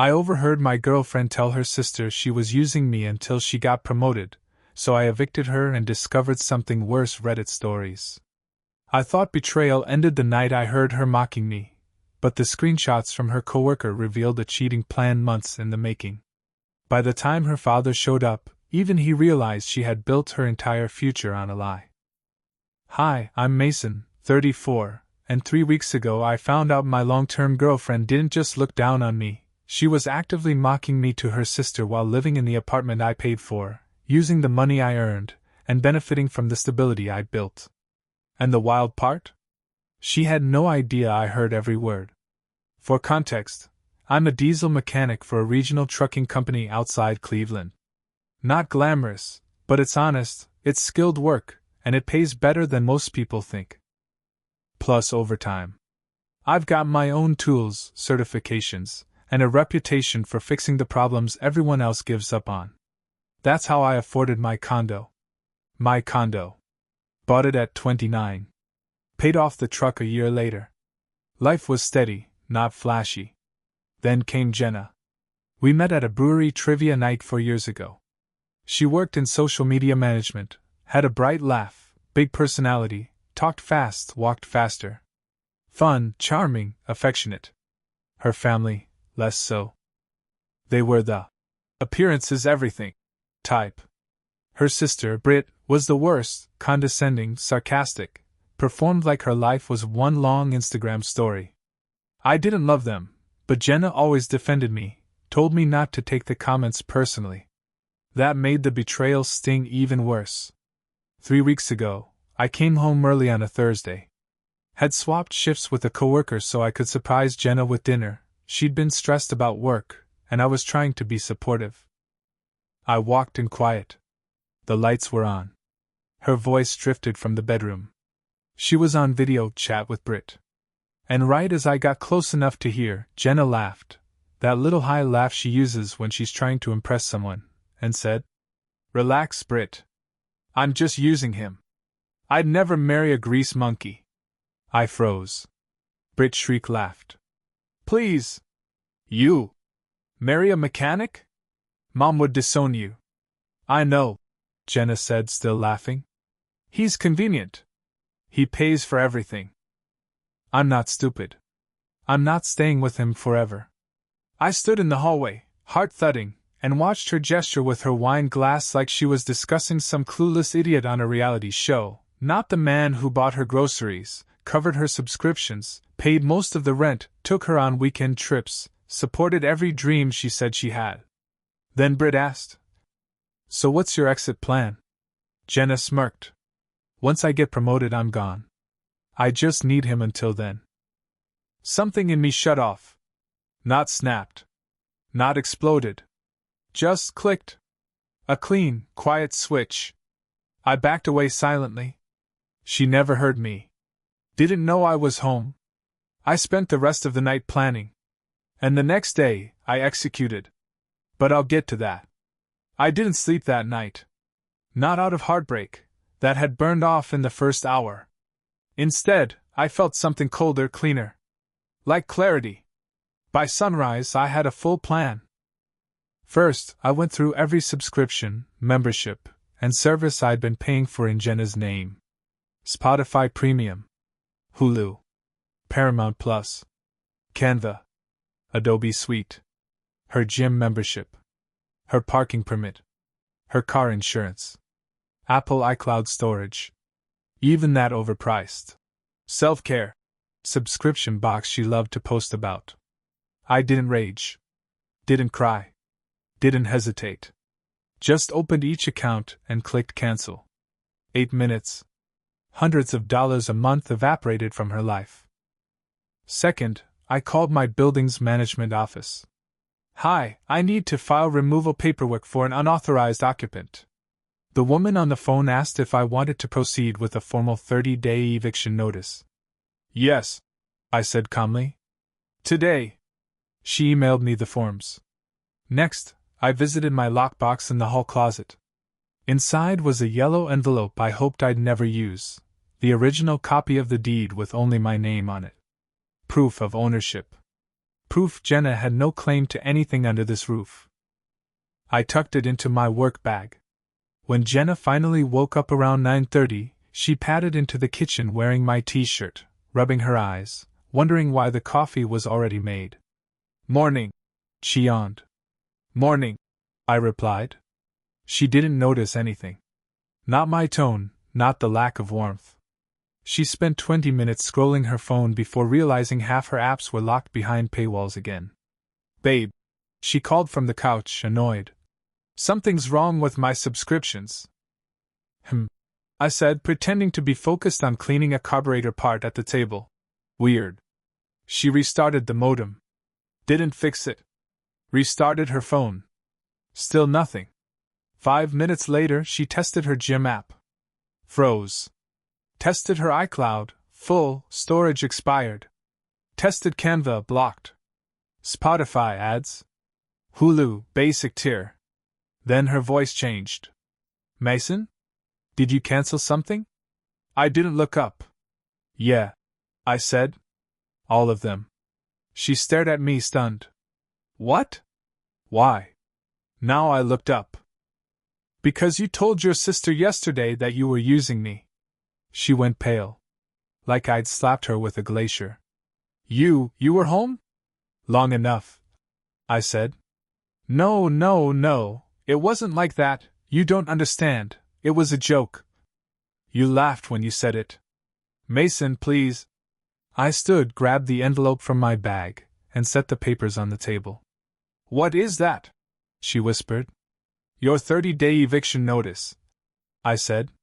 I overheard my girlfriend tell her sister she was using me until she got promoted, so I evicted her and discovered something worse: Reddit stories. I thought betrayal ended the night I heard her mocking me, but the screenshots from her coworker revealed a cheating plan months in the making. By the time her father showed up, even he realized she had built her entire future on a lie. Hi, I'm Mason, 34, and 3 weeks ago I found out my long-term girlfriend didn't just look down on me, she was actively mocking me to her sister while living in the apartment I paid for, using the money I earned, and benefiting from the stability I built. And the wild part? She had no idea I heard every word. For context, I'm a diesel mechanic for a regional trucking company outside Cleveland. Not glamorous, but it's honest, it's skilled work, and it pays better than most people think. Plus overtime. I've got my own tools, certifications, and a reputation for fixing the problems everyone else gives up on. That's how I afforded my condo. My condo. Bought it at 29. Paid off the truck a year later. Life was steady, not flashy. Then came Jenna. We met at a brewery trivia night 4 years ago. She worked in social media management, had a bright laugh, big personality, talked fast, walked faster. Fun, charming, affectionate. Her family, less so. They were the appearance is everything type. Her sister, Britt, was the worst, condescending, sarcastic, performed like her life was one long Instagram story. I didn't love them, but Jenna always defended me, told me not to take the comments personally. That made the betrayal sting even worse. 3 weeks ago, I came home early on a Thursday. Had swapped shifts with a coworker so I could surprise Jenna with dinner. She'd been stressed about work, and I was trying to be supportive. I walked in quiet. The lights were on. Her voice drifted from the bedroom. She was on video chat with Britt. And right as I got close enough to hear, Jenna laughed, that little high laugh she uses when she's trying to impress someone, and said, "Relax, Britt. I'm just using him. I'd never marry a grease monkey." I froze. Britt shriek laughed. "Please! You! Marry a mechanic? Mom would disown you." "I know," Jenna said, still laughing. "He's convenient. He pays for everything. I'm not stupid. I'm not staying with him forever." I stood in the hallway, heart thudding, and watched her gesture with her wine glass like she was discussing some clueless idiot on a reality show, not the man who bought her groceries, covered her subscriptions, paid most of the rent, took her on weekend trips, supported every dream she said she had. Then Britt asked, "So what's your exit plan?" Jenna smirked. "Once I get promoted, I'm gone. I just need him until then." Something in me shut off. Not snapped. Not exploded. Just clicked. A clean, quiet switch. I backed away silently. She never heard me. Didn't know I was home. I spent the rest of the night planning. And the next day, I executed. But I'll get to that. I didn't sleep that night. Not out of heartbreak, that had burned off in the first hour. Instead, I felt something colder, cleaner. Like clarity. By sunrise, I had a full plan. First, I went through every subscription, membership, and service I'd been paying for in Jenna's name. Spotify Premium, Hulu, Paramount Plus, Canva, Adobe Suite, her gym membership, her parking permit, her car insurance, Apple iCloud storage, even that overpriced self-care subscription box she loved to post about. I didn't rage. Didn't cry. Didn't hesitate. Just opened each account and clicked cancel. 8 minutes. Hundreds of dollars a month evaporated from her life. Second, I called my building's management office. "Hi, I need to file removal paperwork for an unauthorized occupant." The woman on the phone asked if I wanted to proceed with a formal 30-day eviction notice. "Yes," I said calmly. "Today." She emailed me the forms. Next, I visited my lockbox in the hall closet. Inside was a yellow envelope I hoped I'd never use, the original copy of the deed with only my name on it. Proof of ownership. proof Jenna had no claim to anything under this roof. I tucked it into my work bag. When Jenna finally woke up around 9:30, she padded into the kitchen wearing my t-shirt, rubbing her eyes, wondering why the coffee was already made. "Morning," she yawned. "Morning," I replied. She didn't notice anything. Not my tone, not the lack of warmth. She spent 20 minutes scrolling her phone before realizing half her apps were locked behind paywalls again. "Babe," she called from the couch, annoyed. "Something's wrong with my subscriptions." I said, pretending to be focused on cleaning a carburetor part at the table. "Weird." She restarted the modem. Didn't fix it. Restarted her phone. Still nothing. 5 minutes later, she tested her gym app. Froze. Tested her iCloud, full, storage expired. Tested Canva, blocked. Spotify ads. Hulu, basic tier. Then her voice changed. "Mason? Did you cancel something?" I didn't look up. "Yeah," I said. "All of them." She stared at me, stunned. "What? Why?" Now I looked up. "Because you told your sister yesterday that you were using me." She went pale. Like I'd slapped her with a glacier. You were home?" "Long enough," I said. No, it wasn't like that, you don't understand, it was a joke." "You laughed when you said it." "Mason, please." I stood, grabbed the envelope from my bag, and set the papers on the table. "What is that?" she whispered. "Your 30-day eviction notice," I said.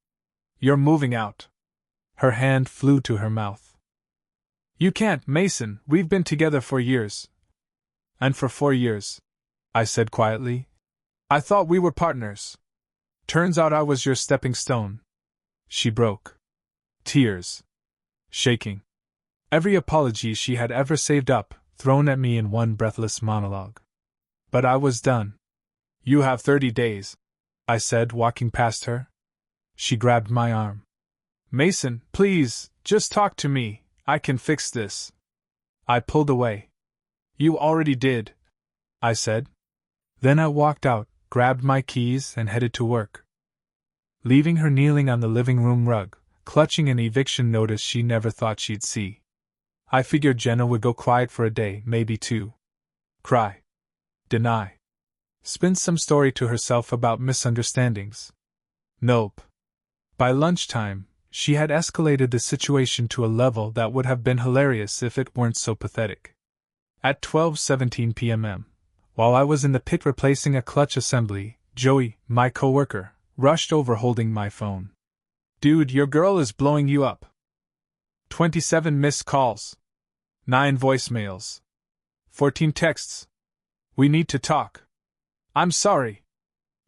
"You're moving out." Her hand flew to her mouth. "You can't, Mason, we've been together for years." "And for 4 years," I said quietly. "I thought we were partners. Turns out I was your stepping stone." She broke. Tears. Shaking. Every apology she had ever saved up, thrown at me in one breathless monologue. But I was done. "You have 30 days," I said, walking past her. She grabbed my arm. "Mason, please, just talk to me, I can fix this." I pulled away. "You already did," I said. Then I walked out, grabbed my keys, and headed to work. Leaving her kneeling on the living room rug, clutching an eviction notice she never thought she'd see. I figured Jenna would go quiet for a day, maybe 2. Cry. Deny. Spin some story to herself about misunderstandings. Nope. By lunchtime, she had escalated the situation to a level that would have been hilarious if it weren't so pathetic. At 12:17 p.m., while I was in the pit replacing a clutch assembly, Joey, my coworker, rushed over holding my phone. "Dude, your girl is blowing you up. 27 missed calls. 9 voicemails. 14 texts. We need to talk. I'm sorry.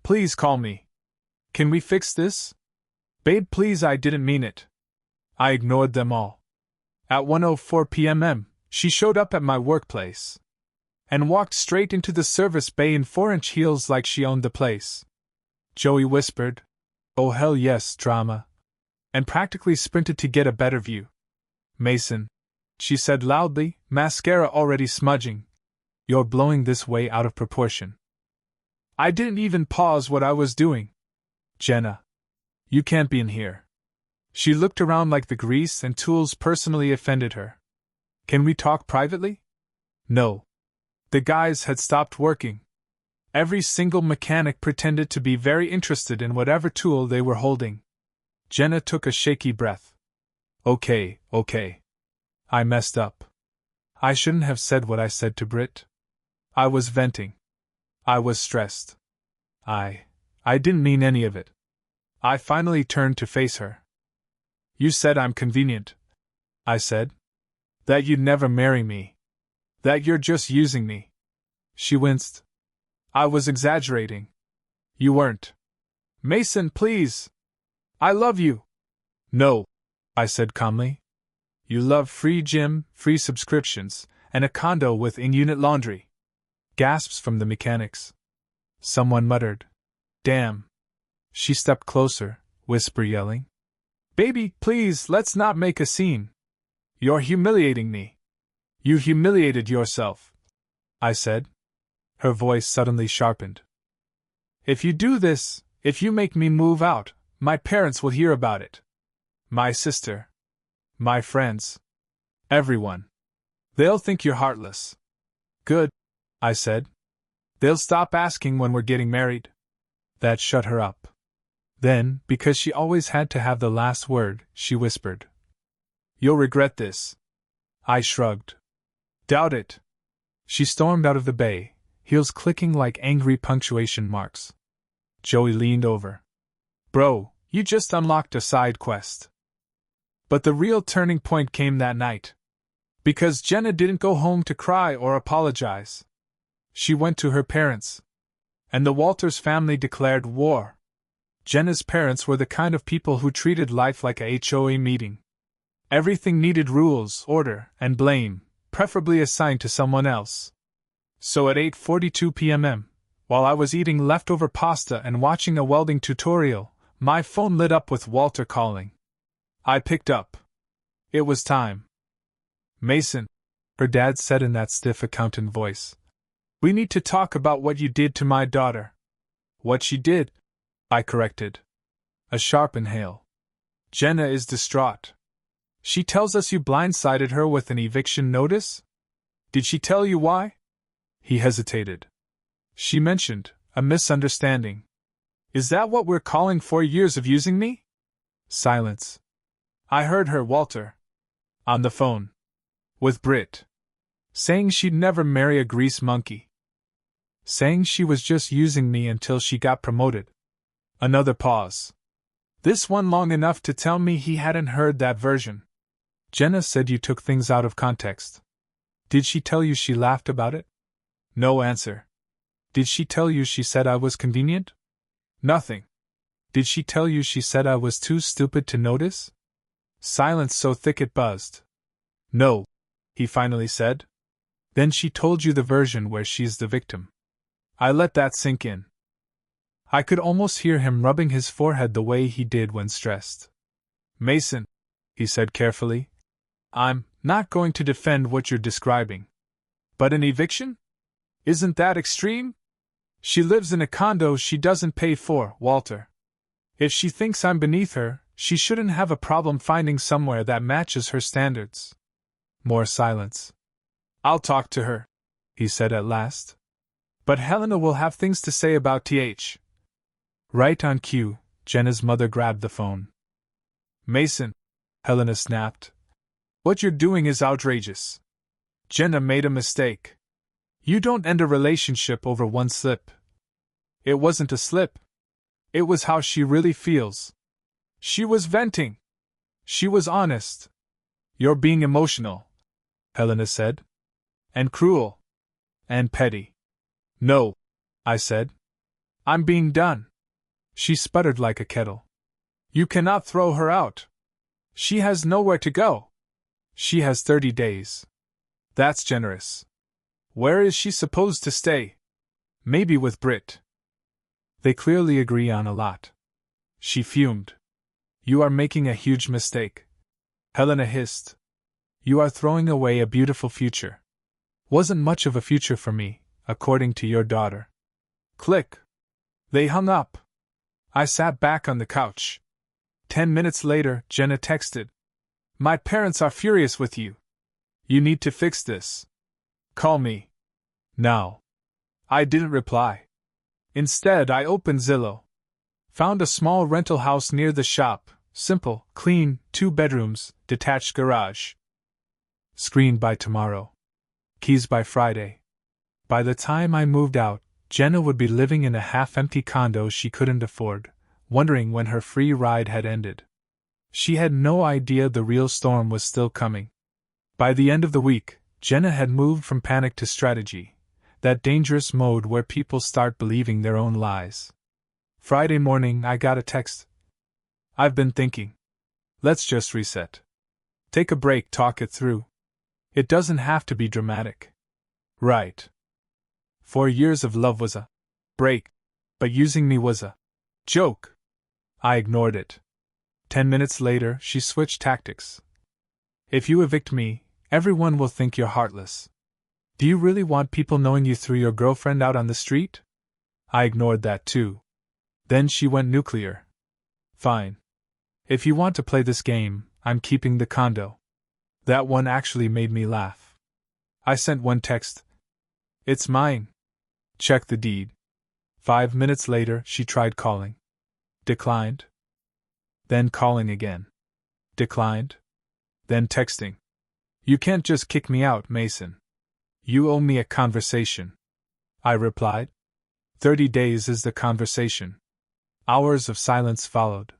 Please call me. Can we fix this? Babe, please, I didn't mean it." I ignored them all. At 1:04 p.m., she showed up at my workplace and walked straight into the service bay in 4-inch heels like she owned the place. Joey whispered, "Oh hell yes, drama," and practically sprinted to get a better view. "Mason," she said loudly, mascara already smudging, "you're blowing this way out of proportion." I didn't even pause what I was doing. "Jenna, you can't be in here." She looked around like the grease and tools personally offended her. "Can we talk privately?" No. The guys had stopped working. Every single mechanic pretended to be very interested in whatever tool they were holding. Jenna took a shaky breath. Okay. I messed up. I shouldn't have said what I said to Britt. I was venting. I was stressed. I didn't mean any of it. I finally turned to face her. "You said I'm convenient," I said. "That you'd never marry me. That you're just using me." She winced. "I was exaggerating." "You weren't." "Mason, please. I love you." "No," I said calmly. "You love free gym, free subscriptions, and a condo with in-unit laundry." Gasps from the mechanics. Someone muttered, "Damn." She stepped closer, whisper yelling, "Baby, please, let's not make a scene. You're humiliating me. You humiliated yourself." I said. Her voice suddenly sharpened. If you do this, if you make me move out, my parents will hear about it. My sister. My friends. Everyone. They'll think you're heartless. Good, I said. They'll stop asking when we're getting married. That shut her up. Then, because she always had to have the last word, she whispered. You'll regret this. I shrugged. Doubt it. She stormed out of the bay, heels clicking like angry punctuation marks. Joey leaned over. Bro, you just unlocked a side quest. But the real turning point came that night. Because Jenna didn't go home to cry or apologize. She went to her parents. And the Walters family declared war. Jenna's parents were the kind of people who treated life like a HOA meeting. Everything needed rules, order, and blame, preferably assigned to someone else. So at 8:42 p.m., while I was eating leftover pasta and watching a welding tutorial, my phone lit up with Walter calling. I picked up. It was time. Mason, her dad said in that stiff accountant voice. We need to talk about what you did to my daughter. What she did? I corrected. A sharp inhale. Jenna is distraught. She tells us you blindsided her with an eviction notice? Did she tell you why? He hesitated. She mentioned a misunderstanding. Is that what we're calling 4 years of using me? Silence. I heard her, Walter. On the phone. With Britt. Saying she'd never marry a grease monkey. Saying she was just using me until she got promoted. Another pause. This one long enough to tell me he hadn't heard that version. Jenna said you took things out of context. Did she tell you she laughed about it? No answer. Did she tell you she said I was convenient? Nothing. Did she tell you she said I was too stupid to notice? Silence so thick it buzzed. No, he finally said. Then she told you the version where she's the victim. I let that sink in. I could almost hear him rubbing his forehead the way he did when stressed. Mason, he said carefully, I'm not going to defend what you're describing. But an eviction? Isn't that extreme? She lives in a condo she doesn't pay for, Walter. If she thinks I'm beneath her, she shouldn't have a problem finding somewhere that matches her standards. More silence. I'll talk to her, he said at last. But Helena will have things to say about TH. Right on cue, Jenna's mother grabbed the phone. Mason, Helena snapped. What you're doing is outrageous. Jenna made a mistake. You don't end a relationship over one slip. It wasn't a slip. It was how she really feels. She was venting. She was honest. You're being emotional, Helena said. And cruel. And petty. No, I said. I'm being done. She sputtered like a kettle. You cannot throw her out. She has nowhere to go. She has 30 days. That's generous. Where is she supposed to stay? Maybe with Britt. They clearly agree on a lot. She fumed. You are making a huge mistake. Helena hissed. You are throwing away a beautiful future. Wasn't much of a future for me, according to your daughter. Click. They hung up. I sat back on the couch. 10 minutes later, Jenna texted. My parents are furious with you. You need to fix this. Call me. Now. I didn't reply. Instead, I opened Zillow. Found a small rental house near the shop, simple, clean, 2 bedrooms, detached garage. Screened by tomorrow. Keys by Friday. By the time I moved out, Jenna would be living in a half-empty condo she couldn't afford, wondering when her free ride had ended. She had no idea the real storm was still coming. By the end of the week, Jenna had moved from panic to strategy, that dangerous mode where people start believing their own lies. Friday morning, I got a text. I've been thinking. Let's just reset. Take a break, talk it through. It doesn't have to be dramatic. Right. 4 years of love was a break, but using me was a joke. I ignored it. 10 minutes later, she switched tactics. If you evict me, everyone will think you're heartless. Do you really want people knowing you threw your girlfriend out on the street? I ignored that too. Then she went nuclear. Fine. If you want to play this game, I'm keeping the condo. That one actually made me laugh. I sent one text. It's mine. Check the deed. 5 minutes later, she tried calling. Declined. Then calling again. Declined. Then texting. You can't just kick me out, Mason. You owe me a conversation. I replied. 30 days is the conversation. Hours of silence followed.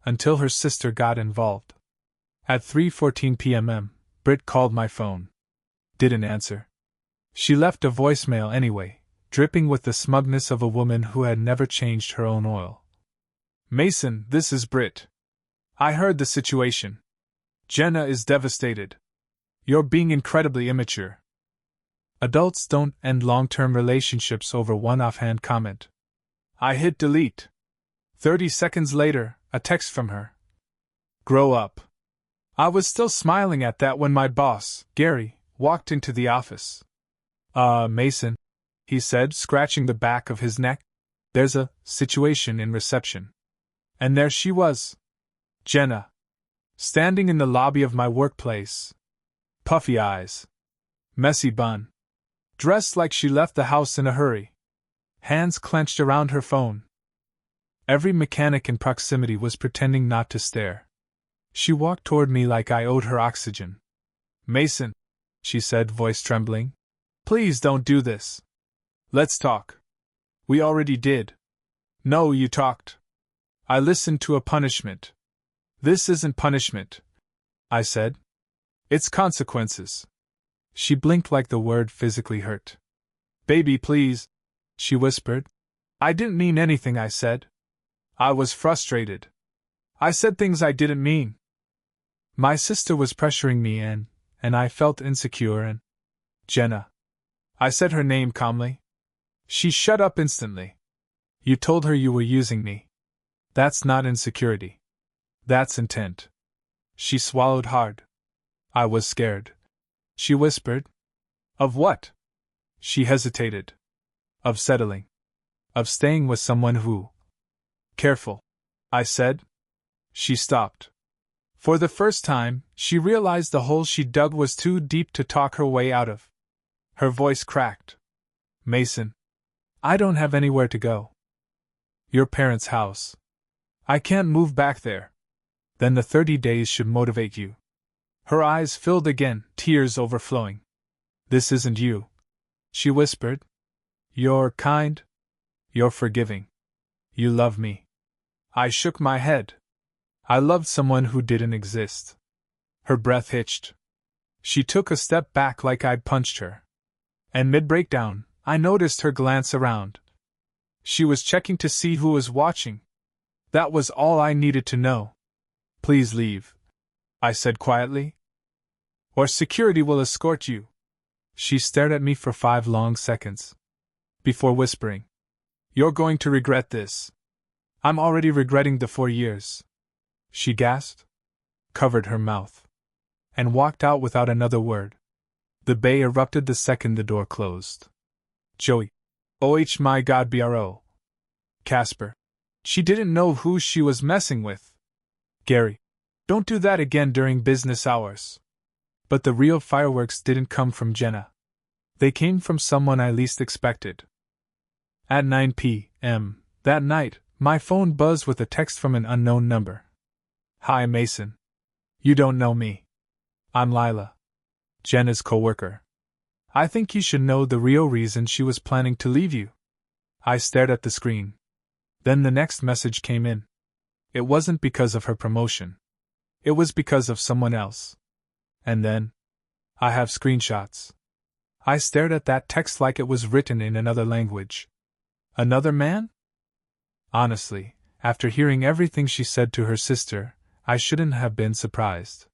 Until her sister got involved. At 3:14 p.m., Britt called my phone. Didn't answer. She left a voicemail anyway, dripping with the smugness of a woman who had never changed her own oil. Mason, this is Britt. I heard the situation. Jenna is devastated. You're being incredibly immature. Adults don't end long-term relationships over one offhand comment. I hit delete. 30 seconds later, a text from her. Grow up. I was still smiling at that when my boss, Gary, walked into the office. Mason, he said, scratching the back of his neck. There's a situation in reception. And there she was. Jenna. Standing in the lobby of my workplace. Puffy eyes. Messy bun. Dressed like she left the house in a hurry. Hands clenched around her phone. Every mechanic in proximity was pretending not to stare. She walked toward me like I owed her oxygen. Mason, she said, voice trembling. Please don't do this. Let's talk. We already did. No, you talked. I listened to a punishment. This isn't punishment, I said. It's consequences. She blinked like the word physically hurt. Baby, please, she whispered. I didn't mean anything, I said. I was frustrated. I said things I didn't mean. My sister was pressuring me and I felt insecure and... Jenna. I said her name calmly. She shut up instantly. You told her you were using me. That's not insecurity. That's intent. She swallowed hard. I was scared. She whispered. Of what? She hesitated. Of settling. Of staying with someone who... Careful, I said. She stopped. For the first time, she realized the hole she dug was too deep to talk her way out of. Her voice cracked. Mason. I don't have anywhere to go. Your parents' house. I can't move back there. Then the 30 days should motivate you. Her eyes filled again, tears overflowing. This isn't you, she whispered. You're kind. You're forgiving. You love me. I shook my head. I loved someone who didn't exist. Her breath hitched. She took a step back like I'd punched her. And mid-breakdown, I noticed her glance around. She was checking to see who was watching. That was all I needed to know. Please leave, I said quietly. Or security will escort you. She stared at me for 5 long seconds. Before whispering, You're going to regret this. I'm already regretting the 4 years. She gasped, covered her mouth, and walked out without another word. The bay erupted the second the door closed. Joey. Oh my God, bro. Casper. She didn't know who she was messing with. Gary. Don't do that again during business hours. But the real fireworks didn't come from Jenna. They came from someone I least expected. At 9 p.m. that night, my phone buzzed with a text from an unknown number. Hi, Mason. You don't know me. I'm Lila, Jenna's coworker. I think you should know the real reason she was planning to leave you. I stared at the screen. Then the next message came in. It wasn't because of her promotion. It was because of someone else. And then, I have screenshots. I stared at that text like it was written in another language. Another man? Honestly, after hearing everything she said to her sister, I shouldn't have been surprised.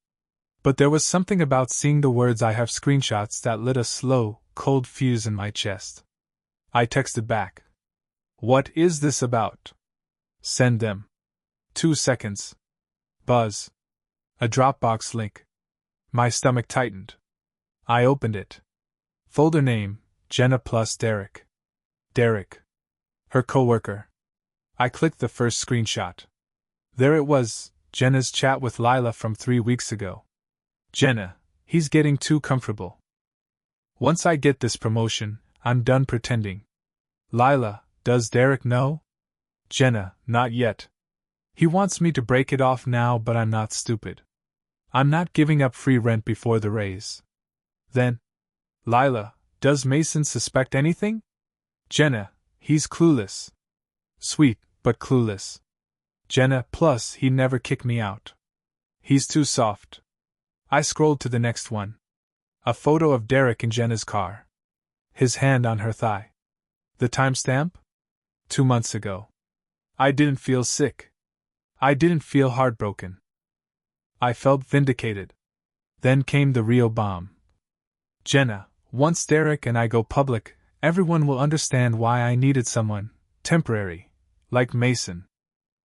But there was something about seeing the words "I have screenshots" that lit a slow, cold fuse in my chest. I texted back. What is this about? Send them. 2 seconds. Buzz. A Dropbox link. My stomach tightened. I opened it. Folder name, Jenna plus Derek. Derek. Her coworker. I clicked the first screenshot. There it was, Jenna's chat with Lila from 3 weeks ago. Jenna, he's getting too comfortable. Once I get this promotion, I'm done pretending. Lila, does Derek know? Jenna, not yet. He wants me to break it off now, but I'm not stupid. I'm not giving up free rent before the raise. Then, Lila, does Mason suspect anything? Jenna, he's clueless. Sweet, but clueless. Jenna, plus he'd never kick me out. He's too soft. I scrolled to the next one. A photo of Derek in Jenna's car. His hand on her thigh. The timestamp? 2 months ago. I didn't feel sick. I didn't feel heartbroken. I felt vindicated. Then came the real bomb. Jenna, once Derek and I go public, everyone will understand why I needed someone, temporary, like Mason.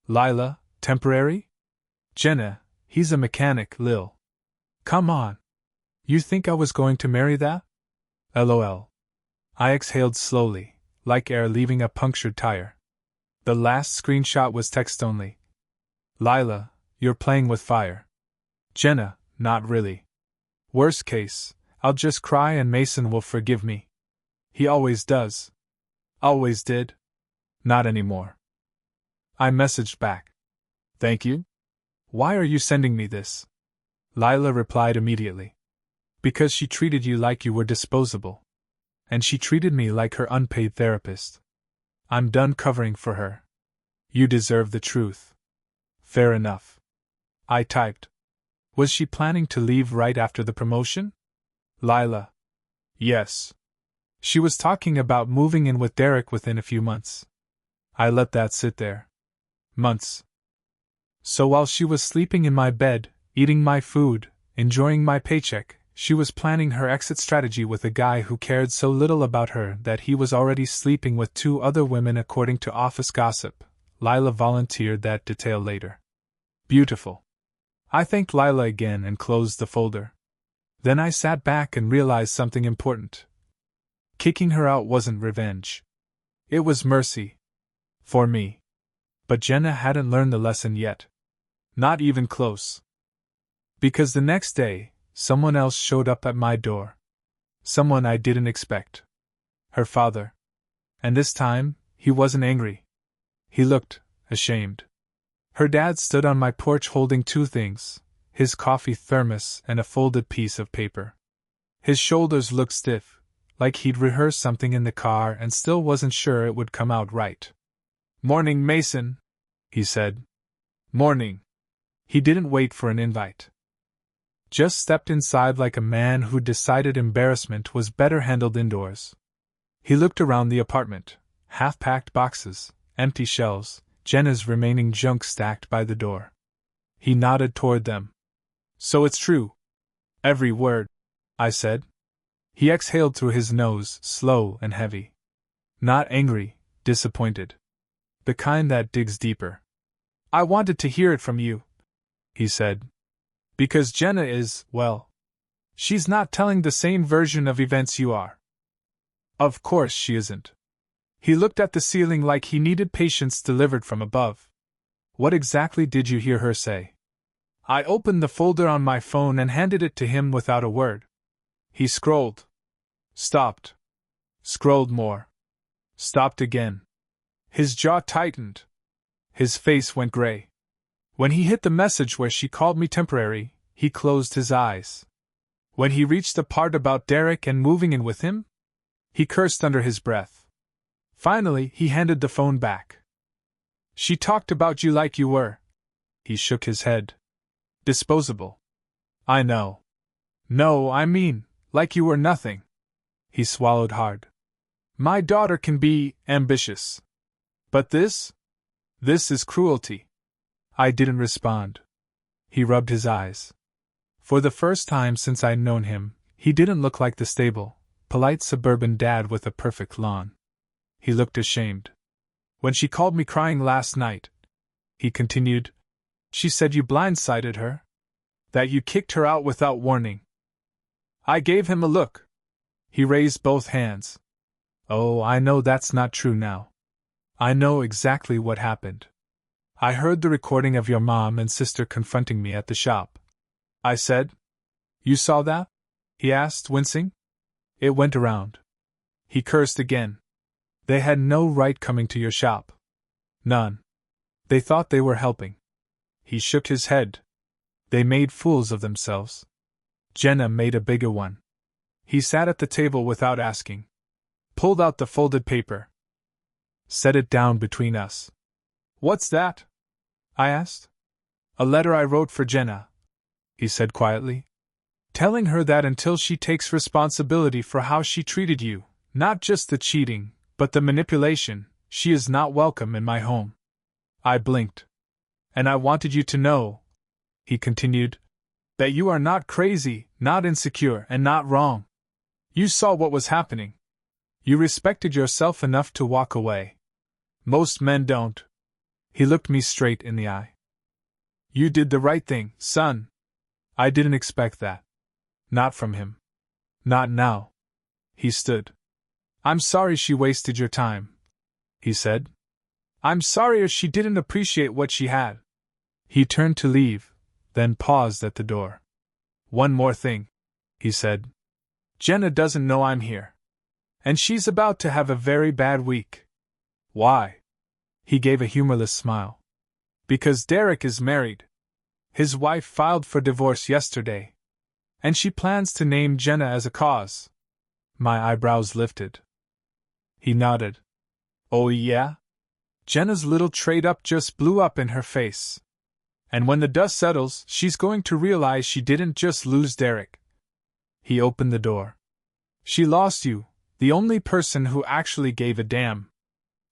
Lila, temporary? Jenna, he's a mechanic, Lil. Come on. You think I was going to marry that? LOL. I exhaled slowly, like air leaving a punctured tire. The last screenshot was text only. Lila, you're playing with fire. Jenna, not really. Worst case, I'll just cry and Mason will forgive me. He always does. Always did. Not anymore. I messaged back. Thank you? Why are you sending me this? Lila replied immediately. Because she treated you like you were disposable. And she treated me like her unpaid therapist. I'm done covering for her. You deserve the truth. Fair enough. I typed. Was she planning to leave right after the promotion? Lila. Yes. She was talking about moving in with Derek within a few months. I let that sit there. Months. So while she was sleeping in my bed, eating my food, enjoying my paycheck, she was planning her exit strategy with a guy who cared so little about her that he was already sleeping with 2 other women according to office gossip. Lila volunteered that detail later. Beautiful. I thanked Lila again and closed the folder. Then I sat back and realized something important. Kicking her out wasn't revenge. It was mercy. For me. But Jenna hadn't learned the lesson yet. Not even close. Because the next day, someone else showed up at my door. Someone I didn't expect. Her father. And this time, he wasn't angry. He looked ashamed. Her dad stood on my porch holding 2 things, his coffee thermos and a folded piece of paper. His shoulders looked stiff, like he'd rehearsed something in the car and still wasn't sure it would come out right. Morning, Mason, he said. Morning. He didn't wait for an invite. Just stepped inside like a man who decided embarrassment was better handled indoors. He looked around the apartment, half-packed boxes, empty shelves, Jenna's remaining junk stacked by the door. He nodded toward them. So it's true. Every word, I said. He exhaled through his nose, slow and heavy. Not angry, disappointed. The kind that digs deeper. I wanted to hear it from you, he said. Because Jenna is, well, she's not telling the same version of events you are. Of course she isn't. He looked at the ceiling like he needed patience delivered from above. What exactly did you hear her say? I opened the folder on my phone and handed it to him without a word. He scrolled. Stopped. Scrolled more. Stopped again. His jaw tightened. His face went gray. When he hit the message where she called me temporary, he closed his eyes. When he reached the part about Derek and moving in with him, he cursed under his breath. Finally, he handed the phone back. She talked about you like you were. He shook his head. Disposable. I know. No, I mean, like you were nothing. He swallowed hard. My daughter can be ambitious. But this is cruelty. I didn't respond. He rubbed his eyes. For the first time since I'd known him, he didn't look like the stable, polite suburban dad with a perfect lawn. He looked ashamed. When she called me crying last night, he continued, she said you blindsided her? That you kicked her out without warning. I gave him a look. He raised both hands. Oh, I know that's not true now. I know exactly what happened. I heard the recording of your mom and sister confronting me at the shop. I said. You saw that? He asked, wincing. It went around. He cursed again. They had no right coming to your shop. None. They thought they were helping. He shook his head. They made fools of themselves. Jenna made a bigger one. He sat at the table without asking. Pulled out the folded paper. Set it down between us. What's that? I asked. A letter I wrote for Jenna, he said quietly. Telling her that until she takes responsibility for how she treated you, not just the cheating, but the manipulation, she is not welcome in my home. I blinked. And I wanted you to know, he continued, that you are not crazy, not insecure, and not wrong. You saw what was happening. You respected yourself enough to walk away. Most men don't. He looked me straight in the eye. You did the right thing, son. I didn't expect that. Not from him. Not now. He stood. I'm sorry she wasted your time, he said. I'm sorrier she didn't appreciate what she had. He turned to leave, then paused at the door. One more thing, he said. Jenna doesn't know I'm here. And she's about to have a very bad week. Why? He gave a humorless smile. Because Derek is married. His wife filed for divorce yesterday. And she plans to name Jenna as a cause. My eyebrows lifted. He nodded. Oh yeah? Jenna's little trade-up just blew up in her face. And when the dust settles, she's going to realize she didn't just lose Derek. He opened the door. She lost you, the only person who actually gave a damn.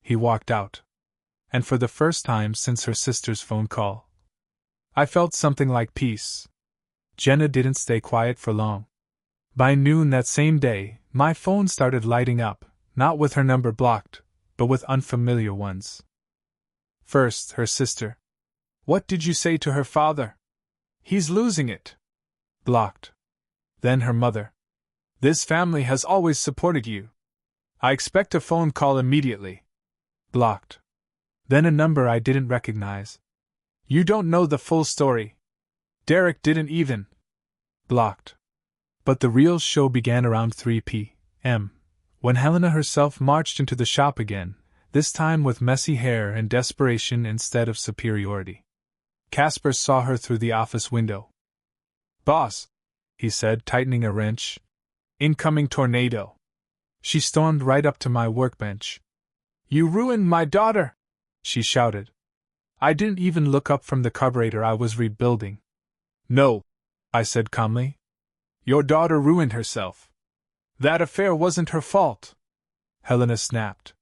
He walked out. And for the first time since her sister's phone call, I felt something like peace. Jenna didn't stay quiet for long. By noon that same day, my phone started lighting up, not with her number blocked, but with unfamiliar ones. First, her sister. What did you say to her father? He's losing it. Blocked. Then her mother. This family has always supported you. I expect a phone call immediately. Blocked. Then a number I didn't recognize. You don't know the full story. Derek didn't even. Blocked. But the real show began around 3 p.m., when Helena herself marched into the shop again, this time with messy hair and desperation instead of superiority. Casper saw her through the office window. Boss, he said, tightening a wrench. Incoming tornado. She stormed right up to my workbench. You ruined my daughter, she shouted. I didn't even look up from the carburetor I was rebuilding. No, I said calmly. Your daughter ruined herself. That affair wasn't her fault. Helena snapped.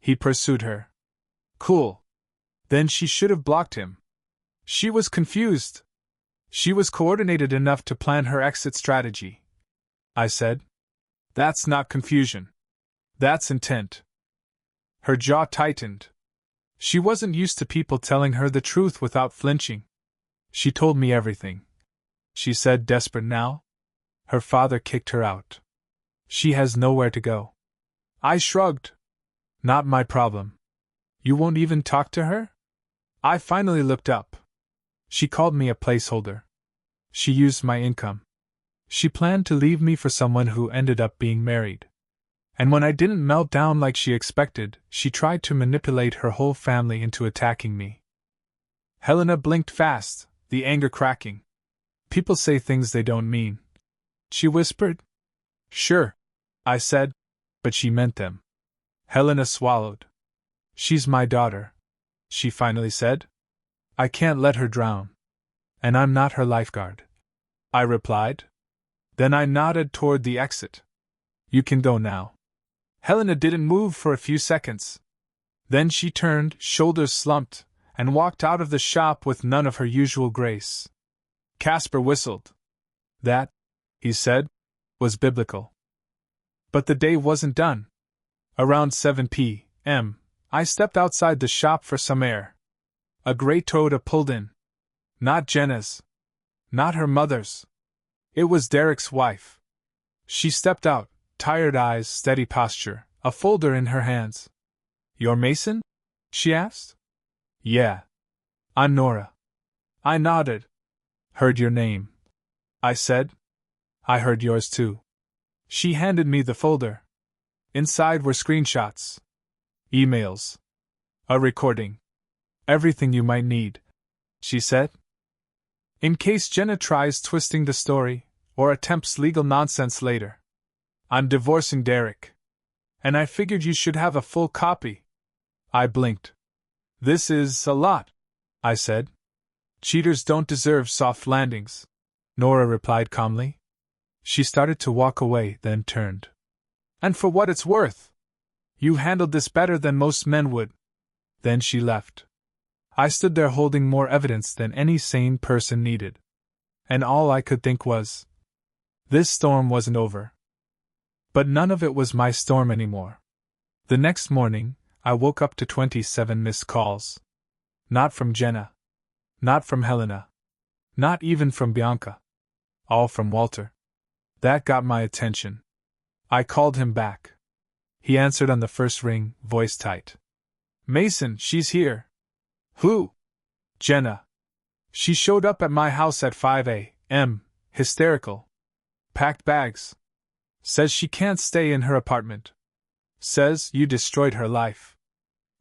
He pursued her. Cool. Then she should have blocked him. She was confused. She was coordinated enough to plan her exit strategy. I said. That's not confusion. That's intent. Her jaw tightened. She wasn't used to people telling her the truth without flinching. She told me everything. She said, desperate now. Her father kicked her out. She has nowhere to go. I shrugged. Not my problem. You won't even talk to her? I finally looked up. She called me a placeholder. She used my income. She planned to leave me for someone who ended up being married. And when I didn't melt down like she expected, she tried to manipulate her whole family into attacking me. Helena blinked fast, the anger cracking. People say things they don't mean. She whispered. Sure, I said, but she meant them. Helena swallowed. She's my daughter, she finally said. I can't let her drown. And I'm not her lifeguard, I replied. Then I nodded toward the exit. You can go now. Helena didn't move for a few seconds. Then she turned, shoulders slumped, and walked out of the shop with none of her usual grace. Casper whistled. That, he said, was biblical. But the day wasn't done. Around 7 p.m., I stepped outside the shop for some air. A gray Toyota pulled in. Not Jenna's. Not her mother's. It was Derek's wife. She stepped out, Tired eyes, steady posture, a folder in her hands. You're Mason? She asked. Yeah. I'm Nora. I nodded. Heard your name, I said. I heard yours too. She handed me the folder. Inside were screenshots, emails, a recording. Everything you might need, she said. In case Jenna tries twisting the story, or attempts legal nonsense later. I'm divorcing Derek. And I figured you should have a full copy. I blinked. This is a lot, I said. Cheaters don't deserve soft landings, Nora replied calmly. She started to walk away, then turned. And for what it's worth, you handled this better than most men would. Then she left. I stood there holding more evidence than any sane person needed. And all I could think was, this storm wasn't over. But none of it was my storm anymore. The next morning, I woke up to 27 missed calls. Not from Jenna. Not from Helena. Not even from Bianca. All from Walter. That got my attention. I called him back. He answered on the first ring, voice tight. Mason, she's here. Who? Jenna. She showed up at my house at 5 a.m., hysterical. Packed bags. Says she can't stay in her apartment. Says you destroyed her life.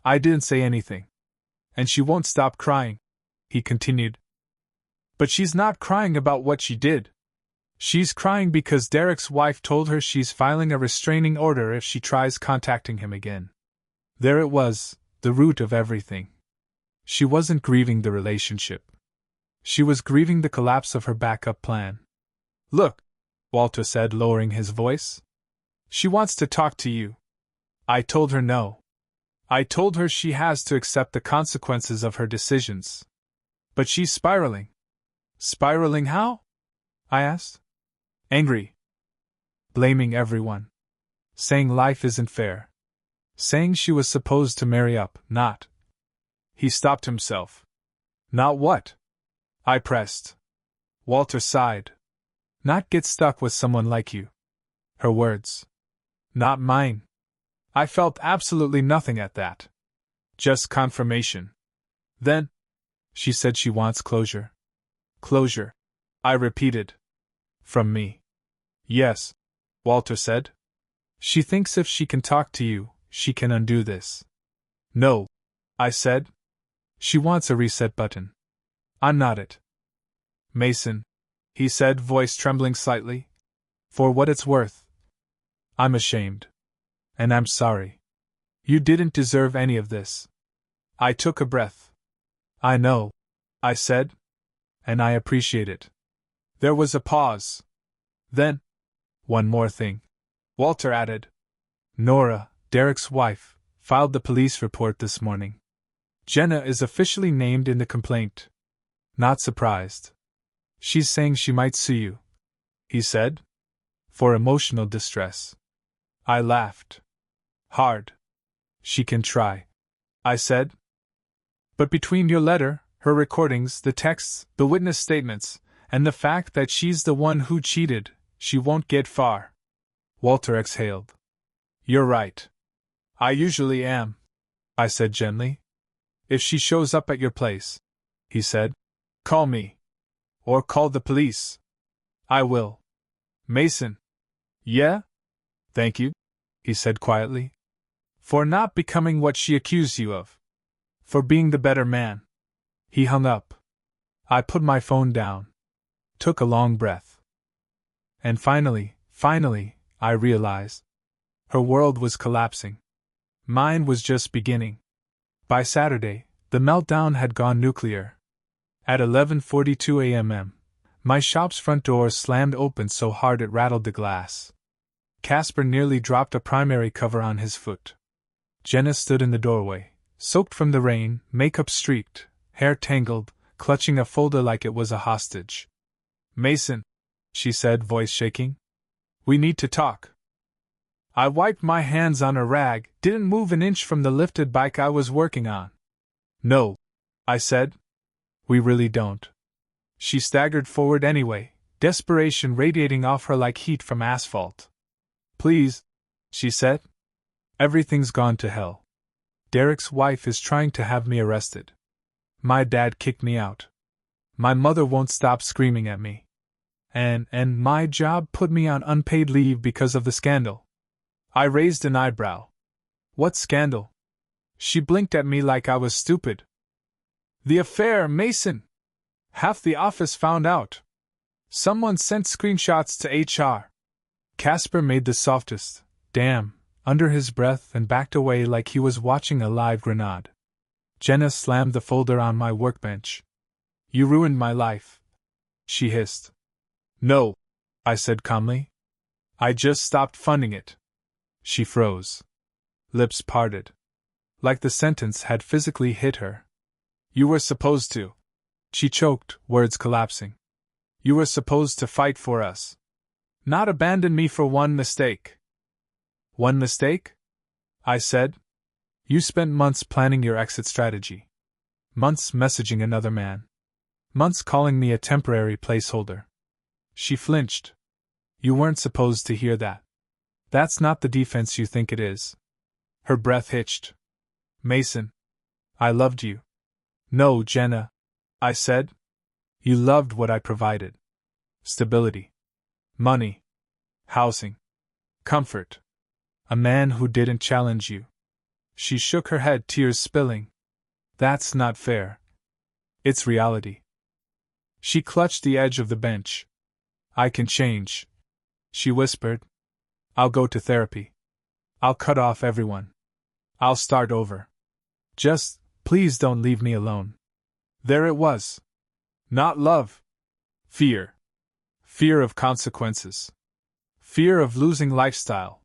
I didn't say anything. And she won't stop crying, he continued. But she's not crying about what she did. She's crying because Derek's wife told her she's filing a restraining order if she tries contacting him again. There it was, the root of everything. She wasn't grieving the relationship. She was grieving the collapse of her backup plan. Look, Walter said, lowering his voice. She wants to talk to you. I told her no. I told her she has to accept the consequences of her decisions. But she's spiraling. Spiraling how? I asked. Angry. Blaming everyone. Saying life isn't fair. Saying she was supposed to marry up, not. He stopped himself. Not what? I pressed. Walter sighed. Not get stuck with someone like you. Her words. Not mine. I felt absolutely nothing at that. Just confirmation. Then, she said she wants closure. Closure, I repeated. From me. Yes, Walter said. She thinks if she can talk to you, she can undo this. No, I said. She wants a reset button. I'm not it. Mason, he said, voice trembling slightly. For what it's worth. I'm ashamed. And I'm sorry. You didn't deserve any of this. I took a breath. I know, I said. And I appreciate it. There was a pause. Then, one more thing, Walter added. Nora, Derek's wife, filed the police report this morning. Jenna is officially named in the complaint. Not surprised. She's saying she might sue you, he said, for emotional distress. I laughed. Hard. She can try, I said. But between your letter, her recordings, the texts, the witness statements, and the fact that she's the one who cheated, she won't get far. Walter exhaled. You're right. I usually am, I said gently. If she shows up at your place, he said, call me. Or call the police. I will. Mason. Yeah? Thank you, he said quietly. For not becoming what she accused you of. For being the better man. He hung up. I put my phone down. Took a long breath. And finally, I realized. Her world was collapsing. Mine was just beginning. By Saturday, the meltdown had gone nuclear. At 11:42 a.m., my shop's front door slammed open so hard it rattled the glass. Casper nearly dropped a primary cover on his foot. Jenna stood in the doorway, soaked from the rain, makeup streaked, hair tangled, clutching a folder like it was a hostage. Mason, she said, voice shaking. We need to talk. I wiped my hands on a rag, didn't move an inch from the lifted bike I was working on. No, I said. We really don't. She staggered forward anyway, desperation radiating off her like heat from asphalt. Please, she said. Everything's gone to hell. Derek's wife is trying to have me arrested. My dad kicked me out. My mother won't stop screaming at me. And my job put me on unpaid leave because of the scandal. I raised an eyebrow. What scandal? She blinked at me like I was stupid. The affair, Mason. Half the office found out. Someone sent screenshots to HR. Casper made the softest damn under his breath and backed away like he was watching a live grenade. Jenna slammed the folder on my workbench. You ruined my life, she hissed. No, I said calmly. I just stopped funding it. She froze. Lips parted. Like the sentence had physically hit her. You were supposed to. She choked, words collapsing. You were supposed to fight for us. Not abandon me for one mistake. One mistake? I said. You spent months planning your exit strategy. Months messaging another man. Months calling me a temporary placeholder. She flinched. You weren't supposed to hear that. That's not the defense you think it is. Her breath hitched. Mason. I loved you. No, Jenna, I said. You loved what I provided. Stability. Money. Housing. Comfort. A man who didn't challenge you. She shook her head, tears spilling. That's not fair. It's reality. She clutched the edge of the bench. I can change, she whispered. I'll go to therapy. I'll cut off everyone. I'll start over. Just, please don't leave me alone. There it was. Not love. Fear. Fear of consequences. Fear of losing lifestyle.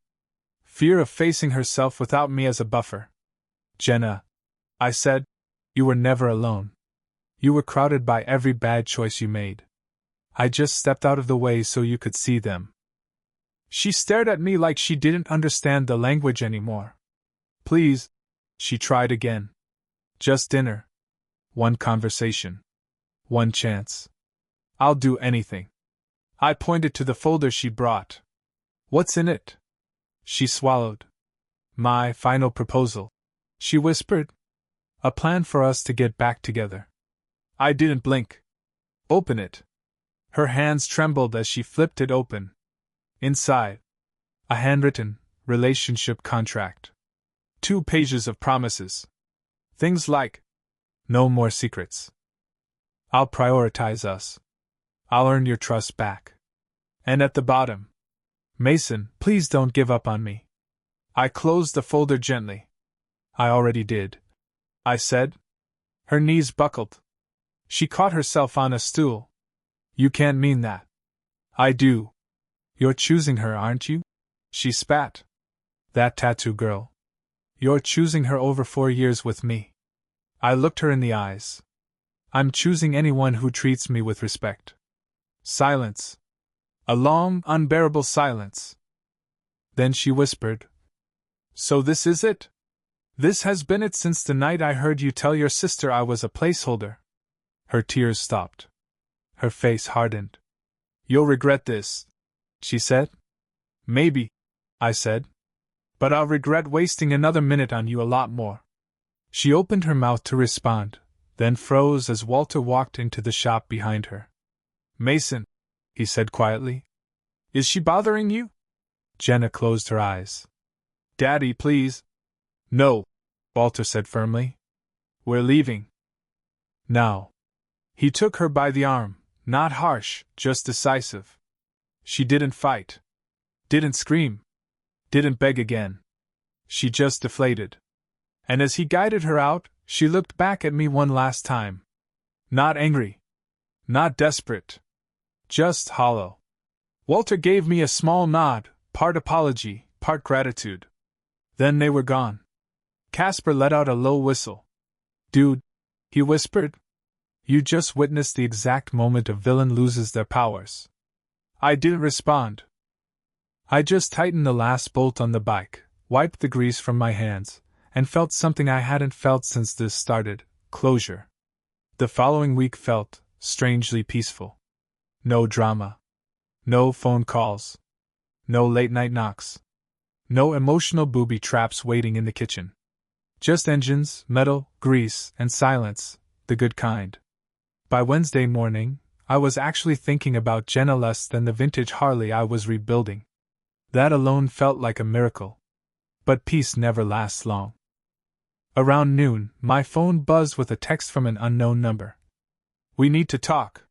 Fear of facing herself without me as a buffer. Jenna, I said, you were never alone. You were crowded by every bad choice you made. I just stepped out of the way so you could see them. She stared at me like she didn't understand the language anymore. Please, she tried again. Just dinner. One conversation. One chance. I'll do anything. I pointed to the folder she brought. What's in it? She swallowed. My final proposal, she whispered. A plan for us to get back together. I didn't blink. Open it. Her hands trembled as she flipped it open. Inside, a handwritten relationship contract. 2 pages of promises. Things like, no more secrets. I'll prioritize us. I'll earn your trust back. And at the bottom, Mason, please don't give up on me. I closed the folder gently. I already did, I said. Her knees buckled. She caught herself on a stool. You can't mean that. I do. You're choosing her, aren't you? She spat. That tattoo girl. You're choosing her over 4 years with me. I looked her in the eyes. I'm choosing anyone who treats me with respect. Silence. A long, unbearable silence. Then she whispered. So this is it? This has been it since the night I heard you tell your sister I was a placeholder. Her tears stopped. Her face hardened. You'll regret this, she said. Maybe, I said. But I'll regret wasting another minute on you a lot more. She opened her mouth to respond, then froze as Walter walked into the shop behind her. Mason, he said quietly. Is she bothering you? Jenna closed her eyes. Daddy, please. No, Walter said firmly. We're leaving. Now. He took her by the arm, not harsh, just decisive. She didn't fight. Didn't scream. Didn't beg again. She just deflated. And as he guided her out, she looked back at me one last time. Not angry. Not desperate. Just hollow. Walter gave me a small nod, part apology, part gratitude. Then they were gone. Casper let out a low whistle. Dude, he whispered. You just witnessed the exact moment a villain loses their powers. I didn't respond. I just tightened the last bolt on the bike, wiped the grease from my hands, and felt something I hadn't felt since this started, closure. The following week felt strangely peaceful. No drama. No phone calls. No late-night knocks. No emotional booby traps waiting in the kitchen. Just engines, metal, grease, and silence, the good kind. By Wednesday morning, I was actually thinking about Jenna less than the vintage Harley I was rebuilding. That alone felt like a miracle. But peace never lasts long. Around noon, my phone buzzed with a text from an unknown number. "We need to talk.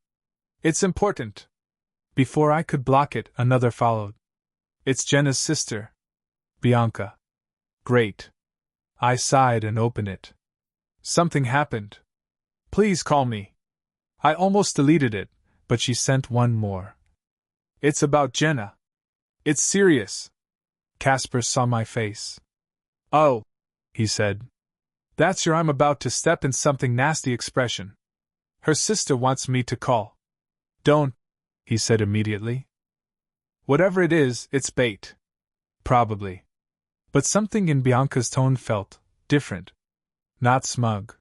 It's important." Before I could block it, another followed. "It's Jenna's sister, Bianca." Great. I sighed and opened it. "Something happened. Please call me." I almost deleted it, but she sent one more. "It's about Jenna. It's serious." Casper saw my face. "Oh," he said. "That's your I'm about to step in something nasty expression. Her sister wants me to call." "Don't," he said immediately. "Whatever it is, it's bait." Probably. But something in Bianca's tone felt different. Not smug.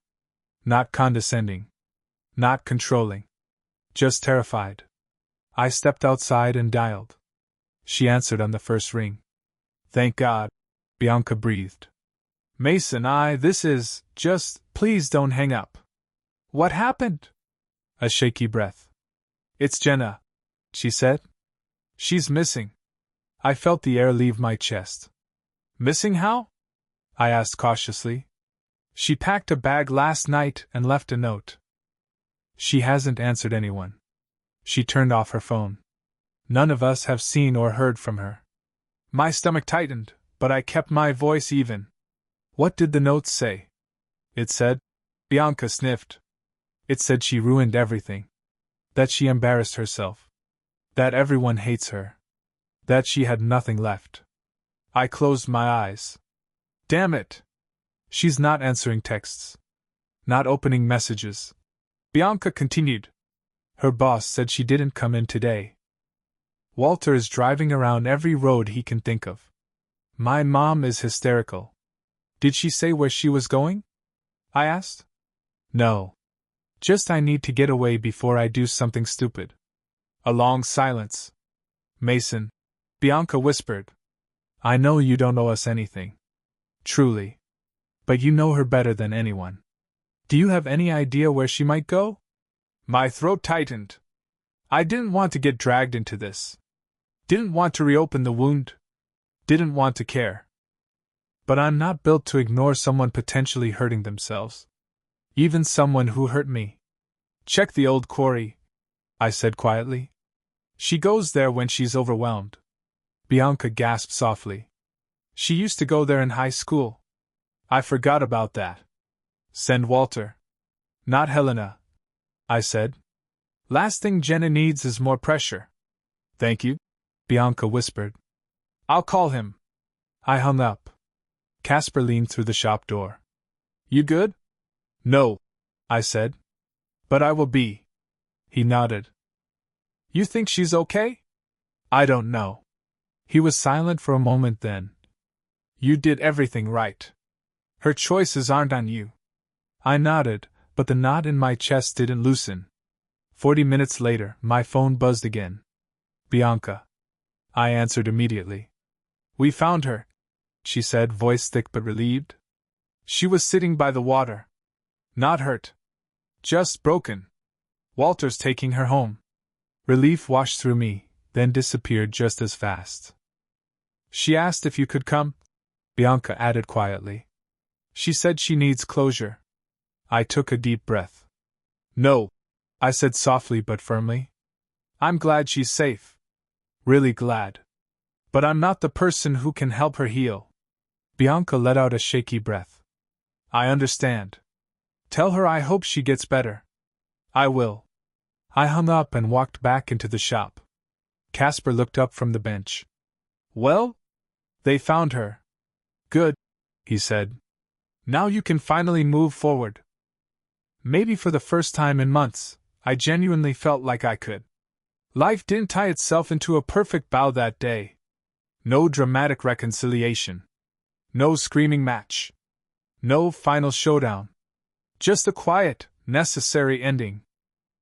Not condescending. Not controlling. Just terrified. I stepped outside and dialed. She answered on the first ring. "Thank God," Bianca breathed. "Mason, this is, just, please don't hang up." "What happened?" A shaky breath. "It's Jenna," she said. "She's missing." I felt the air leave my chest. "Missing how?" I asked cautiously. "She packed a bag last night and left a note." She hasn't answered anyone. She turned off her phone. None of us have seen or heard from her. My stomach tightened, but I kept my voice even. "What did the note say?" "It said," Bianca sniffed. "It said she ruined everything. That she embarrassed herself. That everyone hates her. That she had nothing left." I closed my eyes. Damn it! She's not answering texts. Not opening messages. Bianca continued. "Her boss said she didn't come in today. Walter is driving around every road he can think of. My mom is hysterical." "Did she say where she was going?" I asked. "No. Just I need to get away before I do something stupid." A long silence. "Mason," Bianca whispered. "I know you don't owe us anything. Truly. But you know her better than anyone. Do you have any idea where she might go?" My throat tightened. I didn't want to get dragged into this. Didn't want to reopen the wound. Didn't want to care. But I'm not built to ignore someone potentially hurting themselves. Even someone who hurt me. "Check the old quarry," I said quietly. "She goes there when she's overwhelmed." Bianca gasped softly. "She used to go there in high school." "I forgot about that." "Send Walter." "Not Helena," I said. "Last thing Jenna needs is more pressure." "Thank you," Bianca whispered. "I'll call him." I hung up. Casper leaned through the shop door. "You good?" "No," I said. "But I will be." He nodded. "You think she's okay?" "I don't know." He was silent for a moment then. "You did everything right. Her choices aren't on you." I nodded, but the knot in my chest didn't loosen. 40 minutes later, my phone buzzed again. "Bianca." I answered immediately. "We found her," she said, voice thick but relieved. "She was sitting by the water. Not hurt. Just broken. Walter's taking her home." Relief washed through me, then disappeared just as fast. "She asked if you could come," Bianca added quietly. "She said she needs closure." I took a deep breath. "No," I said softly but firmly. "I'm glad she's safe. Really glad. But I'm not the person who can help her heal." Bianca let out a shaky breath. "I understand. Tell her I hope she gets better." "I will." I hung up and walked back into the shop. Casper looked up from the bench. "Well? They found her." "Good," he said. "Now you can finally move forward." Maybe for the first time in months, I genuinely felt like I could. Life didn't tie itself into a perfect bow that day. No dramatic reconciliation. No screaming match. No final showdown. Just a quiet, necessary ending.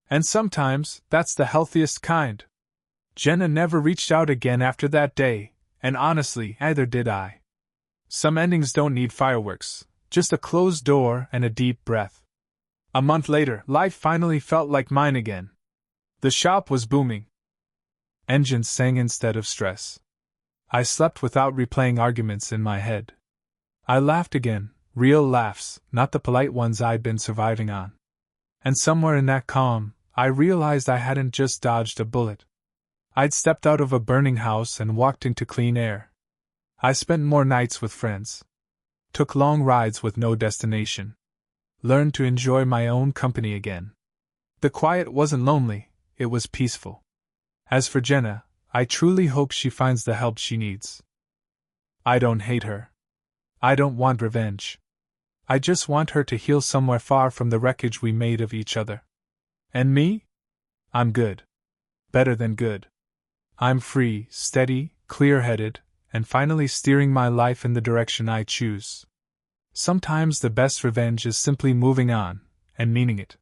And sometimes, that's the healthiest kind. Jenna never reached out again after that day, and honestly, neither did I. Some endings don't need fireworks, just a closed door and a deep breath. A month later, life finally felt like mine again. The shop was booming. Engines sang instead of stress. I slept without replaying arguments in my head. I laughed again, real laughs, not the polite ones I'd been surviving on. And somewhere in that calm, I realized I hadn't just dodged a bullet. I'd stepped out of a burning house and walked into clean air. I spent more nights with friends. Took long rides with no destination. Learned to enjoy my own company again. The quiet wasn't lonely, it was peaceful. As for Jenna, I truly hope she finds the help she needs. I don't hate her. I don't want revenge. I just want her to heal somewhere far from the wreckage we made of each other. And me? I'm good. Better than good. I'm free, steady, clear-headed, and finally steering my life in the direction I choose. Sometimes the best revenge is simply moving on, and meaning it.